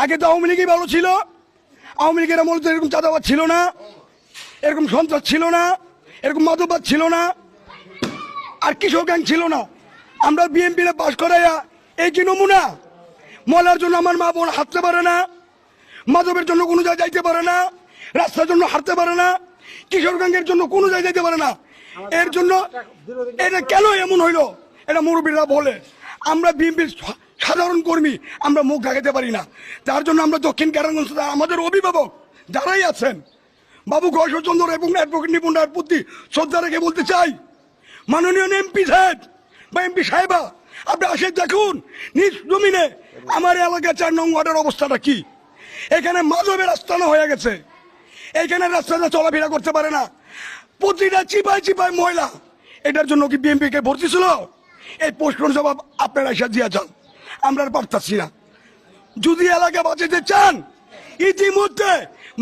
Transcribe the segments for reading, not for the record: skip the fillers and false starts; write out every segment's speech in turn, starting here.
আগে তো আওয়ামী লীগই ভালো ছিল। আওয়ামী লীগের আমলে তো এরকম চাঁদাবাদ ছিল না, এরকম সন্ত্রাস ছিল না, এরকম মাদকবাদ ছিল না, আর কিশোর গ্যাং ছিল না। আমরা বিএনপিরে পাশ করাইয়া এই কি নমুনা? ময়লার জন্য আমার মা বোন হাঁটতে পারে না, মাদকের জন্য কোনো জায়গায় যাইতে পারে না, রাস্তার জন্য হাঁটতে পারে না, কিশোর গ্যাংয়ের জন্য কোনো জায়গায় যাইতে পারে না। এর জন্য এটা কেন এমন হইলো? এটা মুরব্বীরা বলে। আমরা বিএনপির সাধারণ কর্মী, আমরা মুখ ঢাকাতে পারি না। তার জন্য আমরা দক্ষিণ কেরানীগঞ্জ আমাদের অভিভাবক যারাই আছেন, বাবু ঘোষচন্দ্র এবং অ্যাডভোকেট নিপুণ রায়ের প্রতি শ্রদ্ধা রেখে বলতে চাই, মাননীয় এমপি সাহেব বা এমপি সাহেবা, আপনি আসে দেখুন নিজ জমিনে আমার এলাকায় 4 নং ওয়ার্ডের অবস্থাটা কি। এখানে মাধবের আস্তানা হয়ে গেছে, এইখানে রাস্তাটা চলাফেরা করতে পারে না, প্রতিটা চিপায় চিপায় ময়লা। এটার জন্য কি বিএনপি কে ভর্তি ছিল? এই প্রশ্নের জবাব আপনারা এসে দিয়ে যান, আমরা আর পারতাছি না। যদি এলাকা বাঁচাতে চান, ইতিমধ্যে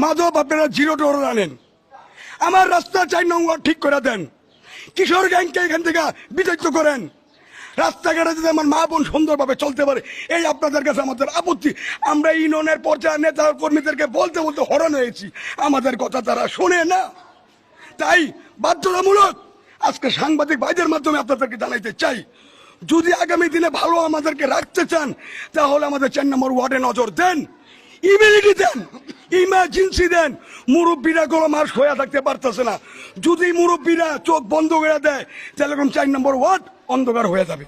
মাধব আপনারা 0 টোর আনেন, আমার রাস্তা 4 নং ওয়ার্ড ঠিক করে দেন, কিশোর গ্যাংকে এখান থেকে বিতাড়িত করেন, রাস্তাঘাটে যাতে আমার মা বোন সুন্দরভাবে চলতে পারে। এই আপনাদের কাছে আমাদের আপত্তি। আমরা ইউনিয়নের পর্যায়ে নেতা কর্মীদেরকে বলতে বলতে হরণ হয়েছি, আমাদের কথা তারা শোনে না। তাই বাধ্যতামূলক আজকে সাংবাদিক ভাইদের মাধ্যমে আপনাদেরকে জানাইতে চাই, যদি আগামী দিনে ভালো আমাদেরকে রাখতে চান, তাহলে আমাদের 4 নম্বর ওয়ার্ডে নজর দেন, ইমিউনিটি দেন, ইমার্জেন্সি দেন। মুরব্বীরা কোনো মাস হয়ে থাকতে পারতেছে না। যদি মুরব্বীরা চোখ বন্ধ করে দেয়, তাহলে 4 নম্বর ওয়ার্ড অন্ধকার হয়ে যাবে।